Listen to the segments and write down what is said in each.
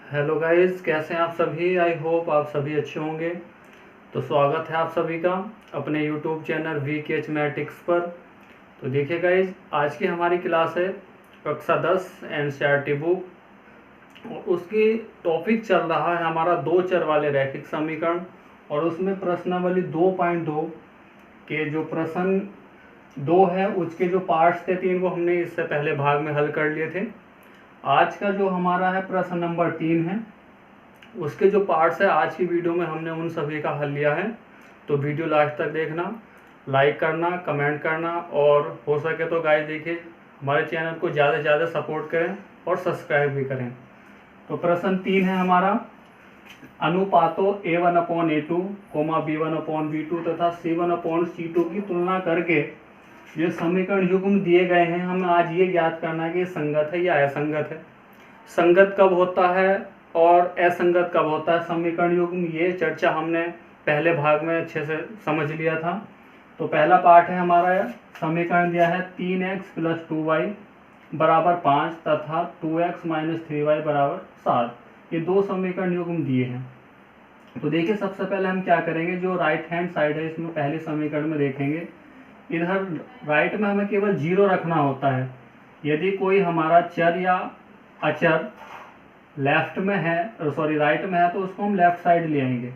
Hello guys, कैसे हैं आप सभी। आई होप आप सभी अच्छे होंगे। तो स्वागत है आप सभी का अपने यूट्यूब चैनल VKH मैट्रिक्स पर। तो देखिए गाइस, आज की हमारी क्लास है कक्षा 10 NCERT बुक, और उसकी टॉपिक चल रहा है हमारा दो चर वाले रैखिक समीकरण। और उसमें प्रश्नावली 2.2 के जो प्रश्न दो है उसके जो पार्ट्स थे 3 वो हमने इससे पहले भाग में हल कर लिए थे। आज का जो हमारा है प्रश्न नंबर 3 है, उसके जो पार्ट्स है आज की वीडियो में हमने उन सभी का हल लिया है। तो वीडियो लास्ट तक देखना, लाइक करना, कमेंट करना, और हो सके तो गाइस देखिए हमारे चैनल को ज़्यादा से ज़्यादा सपोर्ट करें और सब्सक्राइब भी करें। तो प्रश्न 3 है हमारा, अनुपातों A1/A2, B1/B2 तथा C1/C2 की तुलना करके ये समीकरण युग्म दिए गए हैं। हमें आज ये ज्ञात करना है कि संगत है या असंगत है, संगत कब होता है और असंगत कब होता है समीकरण युग्म। ये चर्चा हमने पहले भाग में अच्छे से समझ लिया था। तो पहला पार्ट है हमारा, समीकरण दिया है 3x + 2y = 5 तथा 2x - 3y = 7। ये दो समीकरण युग्म दिए हैं। तो देखिए सबसे पहले हम क्या करेंगे, जो राइट हैंड साइड है इसमें पहले समीकरण में देखेंगे, इधर राइट में हमें केवल 0 रखना होता है। यदि कोई हमारा चर या अचर लेफ्ट में है, राइट में है, तो उसको हम लेफ्ट साइड ले आएंगे।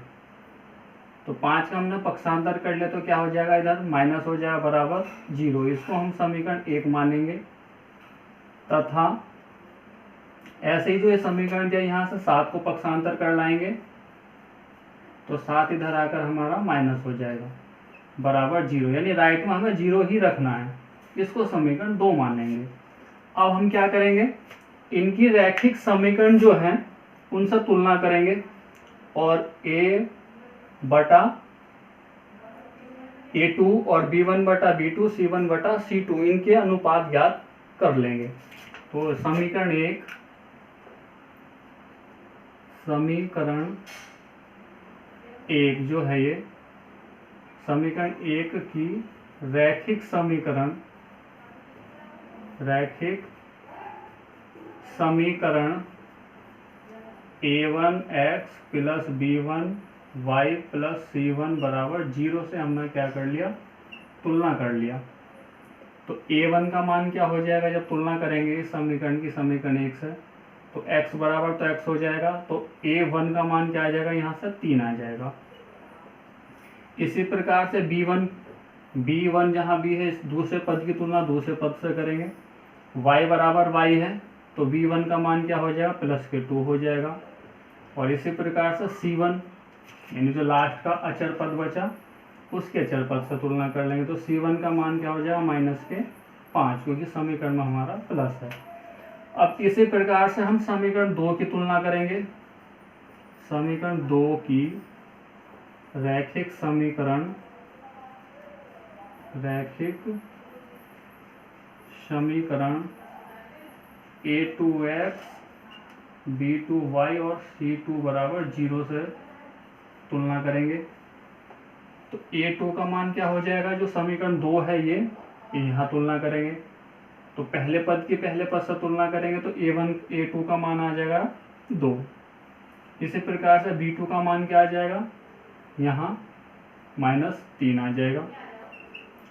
तो 5 का हमने पक्षांतर कर लिया तो क्या हो जाएगा, इधर माइनस हो जाएगा बराबर 0। इसको हम समीकरण 1 मानेंगे। तथा ऐसे ही जो ये समीकरण दिया, यहाँ से 7 को पक्षांतर कर लाएंगे तो 7 इधर आकर हमारा माइनस हो जाएगा बराबर 0। यानी राइट में हमें 0 ही रखना है। इसको समीकरण 2 मानेंगे। अब हम क्या करेंगे, इनकी रैखिक समीकरण जो हैं उनसे तुलना करेंगे और A/A2 और B1/B2 C1/C2 इनके अनुपात ज्ञात कर लेंगे। तो समीकरण 1 जो है, ये समीकरण 1 की रैखिक समीकरण A1x + B1y + C1 = 0 से हमने क्या कर लिया, तुलना कर लिया। तो A1 का मान क्या हो जाएगा जब तुलना करेंगे इस समीकरण की समीकरण 1 से, तो x बराबर तो x हो जाएगा। तो A1 का मान क्या आ जाएगा, यहाँ से 3 आ जाएगा। इसी प्रकार से B1 जहाँ B है, इस दूसरे पद की तुलना दूसरे पद से करेंगे। y बराबर y है तो B1 का मान क्या हो जाएगा, +2 हो जाएगा। और इसी प्रकार से C1 यानी जो लास्ट का अचर पद बचा उसके अचर पद से तुलना कर लेंगे। तो C1 का मान क्या हो जाएगा, -5, क्योंकि समीकरण में हमारा प्लस है। अब इसी प्रकार से हम समीकरण 2 की तुलना करेंगे। समीकरण 2 की रैखिक समीकरण A2x B2y और C2 = 0 से तुलना करेंगे। तो A2 का मान क्या हो जाएगा, जो समीकरण 2 है ये यहाँ तुलना करेंगे। तो पहले पद की पहले पद से तुलना करेंगे तो A2 का मान आ जाएगा 2। इसी प्रकार से B2 का मान क्या आ जाएगा, यहाँ -3 आ जाएगा।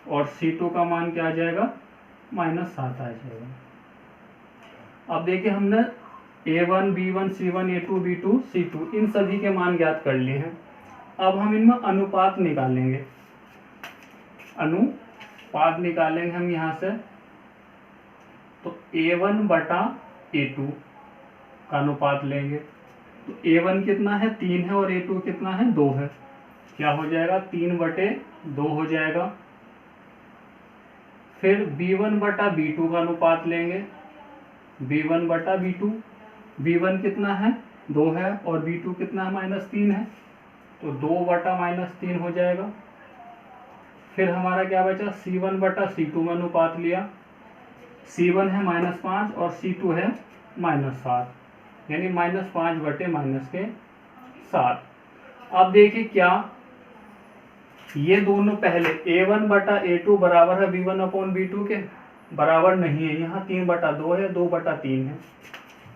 और C2 का मान क्या आ जाएगा, -7 आ जाएगा। अब देखिए हमने A1 B1 C1 A2 B2 C2 इन सभी के मान ज्ञात कर लिए हैं। अब हम इनमें अनुपात निकालेंगे। हम यहाँ से, तो A1/A2 का अनुपात लेंगे। तो A1 कितना है, 3 है, और A2 कितना है, 2 है। क्या हो जाएगा, 3/2 हो जाएगा। फिर B1/B2 का अनुपात लेंगे। B1/B2, B1 कितना है, 2 है, और B2 कितना है, -3 है, तो 2/-3 हो जाएगा। फिर हमारा क्या बचा, C1/C2 में अनुपात लिया। C1 है -5 और C2 है -7, यानी -5/-7। अब देखिए क्या ये दोनों पहले A1/A2 बराबर है B1/B2 के, बराबर नहीं है। यहाँ 3/2 है, 2/3 है।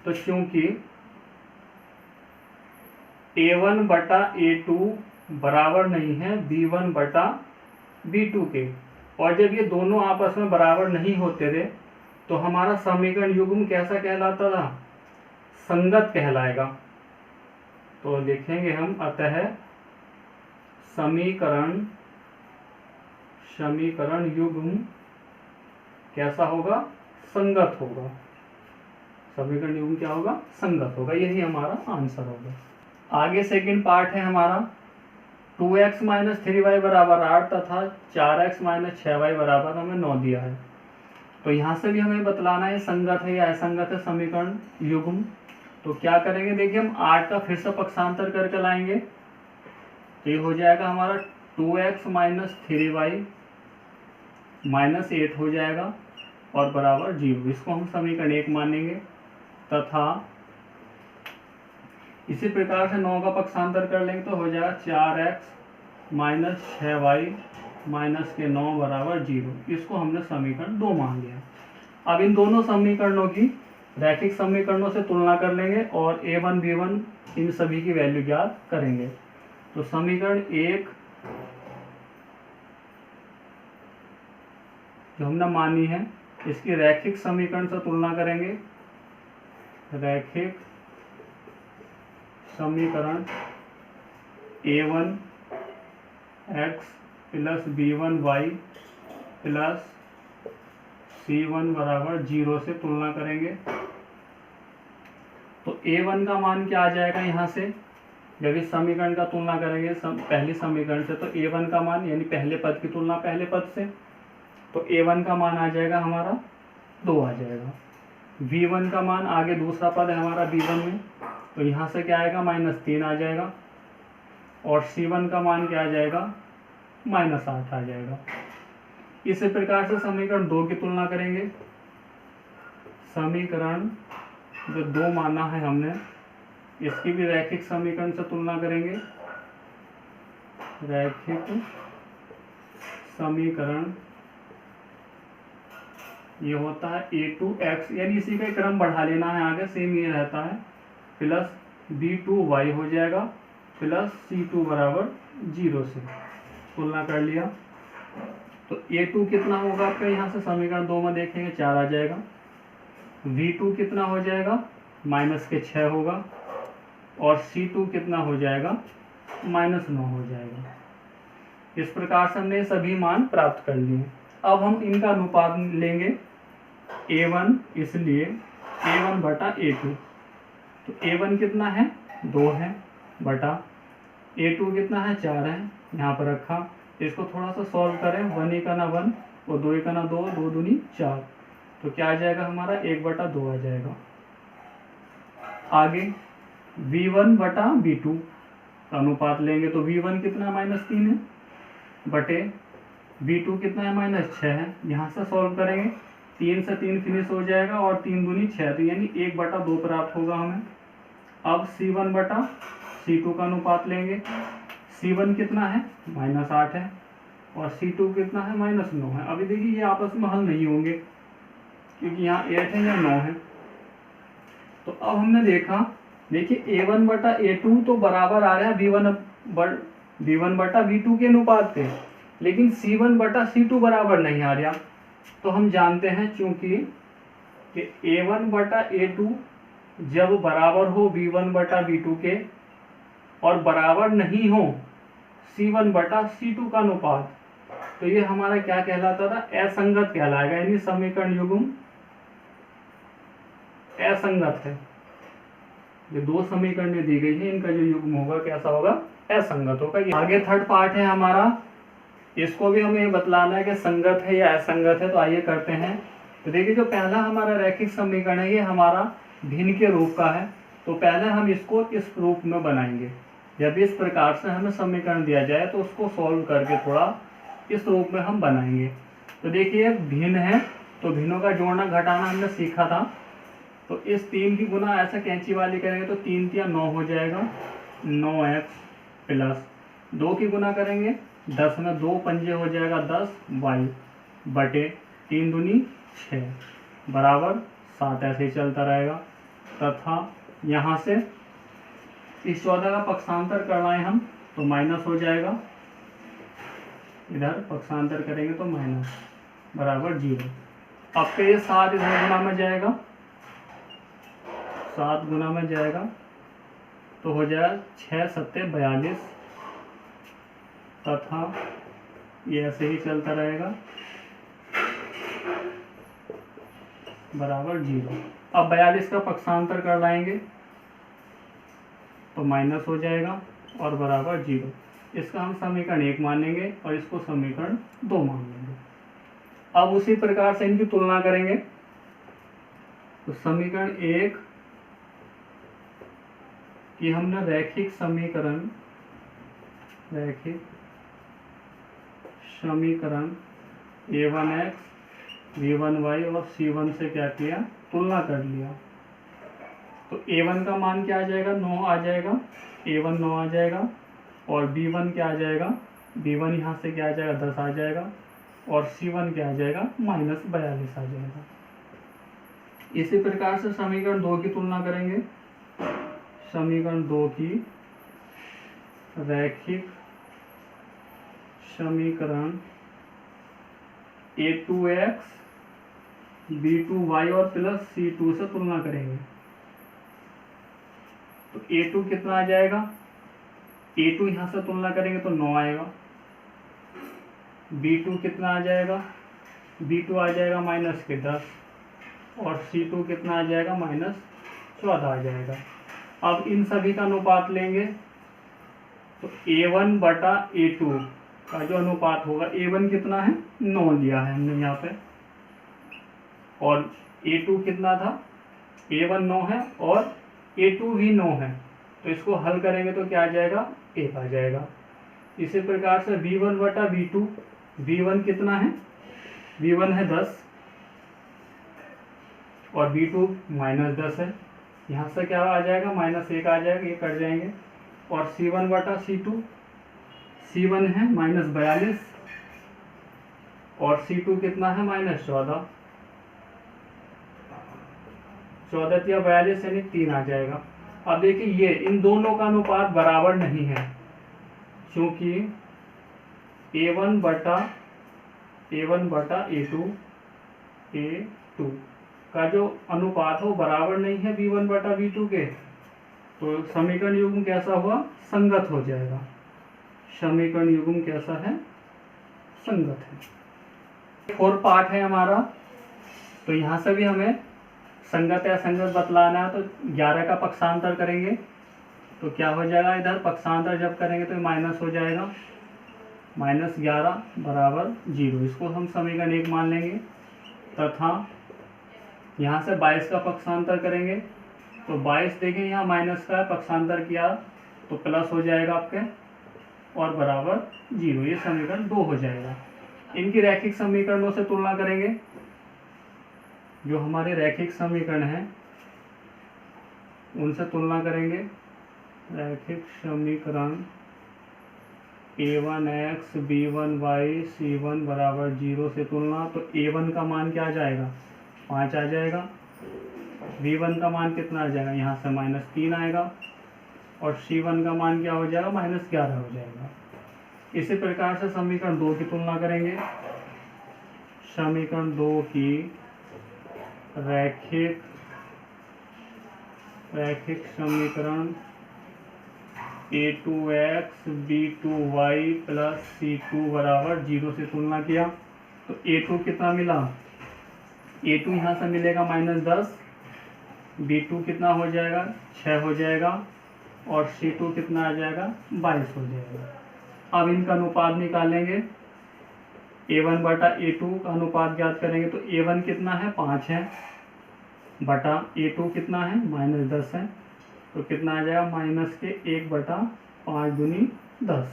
तो चूंकि A1 बटा A2 बराबर नहीं है B1 बटा B2 के। और जब ये दोनों आपस में बराबर नहीं होते थे तो हमारा समीकरण युग्म कैसा कहलाता था? संगत कहलाएगा। तो लिखेंगे हम, अतः समीकरण युग्म कैसा होगा? संगत होगा। समीकरण युग्म क्या होगा? संगत होगा। यही हमारा आंसर होगा। आगे सेकंड पार्ट है हमारा 2x माइनस 3y बराबर 8 तथा 4x माइनस 6y बराबर हमें 9 दिया है। तो यहाँ से भी हमें बतलाना है संगत है या असंगत है समीकरण युग्म। तो क्या करेंगे, देखिए हम 8 का फिर से पक्षांतर करके लाएंगे तो ये हो जाएगा हमारा 2x माइनस 3y माइनस 8 हो जाएगा और बराबर 0। इसको हम समीकरण 1 मानेंगे। तथा इसी प्रकार से 9 का पक्षांतर कर लेंगे तो हो जाएगा 4x माइनस 6y माइनस के 9 बराबर 0। इसको हमने समीकरण 2 मान लिया। अब इन दोनों समीकरणों की रैखिक समीकरणों से तुलना कर लेंगे और A1 B1 इन सभी की वैल्यू ज्ञात करेंगे। तो समीकरण 1 जो हमने मानी है इसकी रैखिक समीकरण से तुलना करेंगे। रैखिक समीकरण A1 x plus B1 y plus C1 बराबर 0 से तुलना करेंगे। तो A1 का मान क्या आ जाएगा? यहाँ से जब इस समीकरण का तुलना करेंगे पहले समीकरण से, तो A1 का मान यानी पहले पद की तुलना पहले पद से, तो A1 का मान आ जाएगा हमारा 2 आ जाएगा। V1 का मान आगे दूसरा पद है हमारा B1 में, तो यहाँ से क्या आएगा? -3 आ जाएगा। और C1 का मान क्या आ जाएगा? -8 आ जाएगा। इसी प्रकार से समीकरण 2 की तुलना करेंगे। समीकरण जो 2 माना है हमने, इसकी भी रैखिक समीकरण से तुलना करेंगे। रैखिक समीकरण ये होता है A2x, यानी इसी का क्रम बढ़ा लेना है, आगे सेम ये रहता है, प्लस B2y हो जाएगा प्लस C2 बराबर 0 से तुलना कर लिया। तो A2 कितना होगा आपका? यहाँ से समीकरण 2 में देखेंगे 4 आ जाएगा। V2 कितना हो जाएगा? -6 होगा। और C2 कितना हो जाएगा? -9 हो जाएगा। इस प्रकार से हमने सभी मान प्राप्त कर लिए। अब हम इनका अनुपात लेंगे A1, इसलिए A1 बटा A2। तो A1 कितना है? 2 है बटा A2 कितना है? 4 है। यहाँ पर रखा। इसको थोड़ा सा सॉल्व करें, 1 एक ना 1 और 2 एक ना 2, 2 दूनी 4। तो क्या आ जाएगा हमारा? 1 बटा 2 आ जाएगा। आगे V1 बटा B2 का अनुपात लेंगे तो V1 कितना? -3 है बटे B2 कितना है? -6 है। यहाँ से सॉल्व करेंगे, 3 से 3 फिनिश हो जाएगा और 3 दूनी 6, तो यानी 1 बटा 2 प्राप्त होगा हमें। अब C1 बटा C2 का अनुपात लेंगे। C1 कितना है? -8 है और C2 कितना है? -9 है। अभी देखिए ये आपस में हल नहीं होंगे क्योंकि यहाँ 8 है या 9 है। तो अब हमने देखा, देखिए A1 बटा A2 तो बराबर आ रहा है B1 बटा B2 के अनुपात के, लेकिन C1 बटा C2 बराबर नहीं आ रहा। तो हम जानते हैं चूंकि कि A1 बटा A2 जब बराबर हो B1 बटा B2 के और बराबर नहीं हो C1 बटा C2 का अनुपात, तो ये हमारा क्या कहलाता था? असंगत कहलाएगा, यानी समीकरण युग्म असंगत है। ये 2 समीकरण दी गई है, इनका जो युग्म होगा कैसा होगा? असंगत होगा। आगे थर्ड पार्ट है हमारा, इसको भी हमें बतलाना है कि संगत है या असंगत है। तो आइए करते हैं। तो देखिए जो पहला हमारा रैखिक समीकरण है ये हमारा भिन्न के रूप का है। तो पहले हम इसको इस रूप में बनाएंगे। जब इस प्रकार से हमें समीकरण दिया जाए तो उसको सॉल्व करके थोड़ा इस रूप में हम बनाएंगे। तो देखिए भिन्न है तो भिन्नों का जोड़ना घटाना हमने सीखा था। तो इस 3 की गुना ऐसा कैंची वाली करेंगे तो 3 तिया 9 हो जाएगा, 9x प्लस 2 की गुना करेंगे 10 में 2 पंजे हो जाएगा 10y बटे 3 दूनी 6 बराबर 7, ऐसे ही चलता रहेगा। तथा यहाँ से इस 14 का पक्षांतर करना है हम, तो माइनस हो जाएगा, इधर पक्षांतर करेंगे तो माइनस बराबर 0। आपका ये 7 इधर गुना में जाएगा, 7 गुना में जाएगा तो हो जाएगा 6 सत्ते 42, तथा ये ऐसे ही चलता रहेगा बराबर 0। अब 42 का पक्षांतर कर लाएंगे तो माइनस हो जाएगा और बराबर 0। इसका हम समीकरण 1 मानेंगे और इसको समीकरण 2 मान लेंगे। अब उसी प्रकार से इनकी तुलना करेंगे, तो समीकरण 1 कि हमने रैखिक समीकरण a1x b1y और c1 से क्या किया, तुलना कर लिया। तो a1 का मान क्या आ जाएगा, 9 आ जाएगा, a1 9 आ जाएगा, और b1 क्या आ जाएगा, b1 यहाँ से क्या आ जाएगा, 10 आ जाएगा, और c1 क्या आ जाएगा, -42 आ जाएगा। इसी प्रकार से समीकरण 2 की तुलना करेंगे। समीकरण 2 की रैखिक समीकरण a2x b2y और प्लस c2 से तुलना करेंगे। तो a2 कितना आ जाएगा, a2 यहाँ से तुलना करेंगे तो 9 आएगा, b2 कितना आ जाएगा, b2 आ जाएगा -10, और c2 कितना आ जाएगा, -14 आ जाएगा। अब इन सभी का अनुपात लेंगे तो a1 बटा a2 का जो अनुपात होगा, a1 कितना है, 9 लिया है हमने यहाँ पे, और a2 कितना था, a1 9 है और a2 भी 9 है, तो इसको हल करेंगे तो क्या आ जाएगा, 1 आ जाएगा। इसी प्रकार से b1 बटा b2, b1 कितना है, b1 है 10 और b2 -10 है, यहाँ से क्या आ जाएगा, -1 आ जाएगा, ये कट जाएंगे, और c1 बटा c2, c1 है -42 और c2 कितना है, -14, 14 या 42 यानी 3 आ जाएगा। अब देखिए ये इन दोनों का अनुपात बराबर नहीं है, क्योंकि a1 बटा a2 का जो अनुपात हो बराबर नहीं है b1 बटा b2 के, तो समीकरण युग्म कैसा हुआ, संगत हो जाएगा। समीकरण युग्म कैसा है, संगत है। और पार्ट है हमारा, तो यहाँ से भी हमें संगत या संगत बतलाना है, तो 11 का पक्षांतर करेंगे तो क्या हो जाएगा, इधर पक्षांतर जब करेंगे तो माइनस हो जाएगा, -11 बराबर 0। इसको हम समीकरण 1 मान लेंगे, तथा यहाँ से 22 का पक्षांतर करेंगे तो 22 देखें यहाँ माइनस का पक्षांतर किया तो प्लस हो जाएगा आपके, और बराबर 0। ये समीकरण 2 हो जाएगा। इनकी रैखिक समीकरणों से तुलना करेंगे। जो हमारे रैखिक समीकरण हैं उनसे तुलना करेंगे। रैखिक समीकरण a1x b1y c1 बराबर 0 से तुलना, तो a1 का मान क्या आ जाएगा, 5 आ जाएगा, b1 का मान कितना आ जाएगा, यहाँ से -3 आएगा, और c1 का मान क्या हो जाएगा, -11 हो जाएगा। इसी प्रकार से समीकरण 2 की तुलना करेंगे। समीकरण 2 की रैखिक समीकरण a2x b2y प्लस c2 बराबर 0 से तुलना किया तो a2 कितना मिला, a2 यहाँ से मिलेगा -10, b2 कितना हो जाएगा, 6 हो जाएगा, और c2 कितना आ जाएगा, 22 हो जाएगा। अब इनका अनुपात निकालेंगे। a1 बटा a2 का अनुपात ज्ञात करेंगे तो a1 कितना है, 5 है, बटा a2 कितना है, -10 है, तो कितना आ जाएगा, -1 बटा 5 दूनी 10,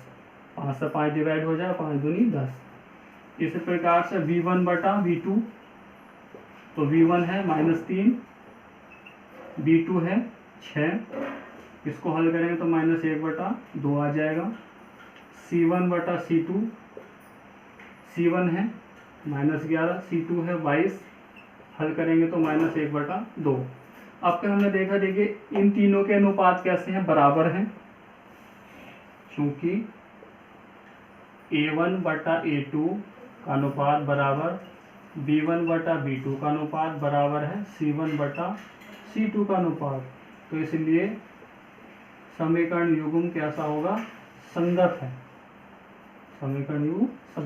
5 से 5 डिवाइड हो जाएगा, 5 दूनी 10। इसी प्रकार से v1 बटा v2, तो v1 है -3, b2 है 6, इसको हल करेंगे तो -1 बटा 2 आ जाएगा। c1 बटा c2, c1 है -11, c2 है 22, हल करेंगे तो -1 बटा 2। आपके हमने देखा, देखिए इन तीनों के अनुपात कैसे हैं, बराबर हैं, क्योंकि A1/A2 का अनुपात बराबर B1/B2 का अनुपात बराबर है C1/C2 का अनुपात। तो इसलिए समीकरण युग्म कैसा होगा, संगत है। समीकरण युग्म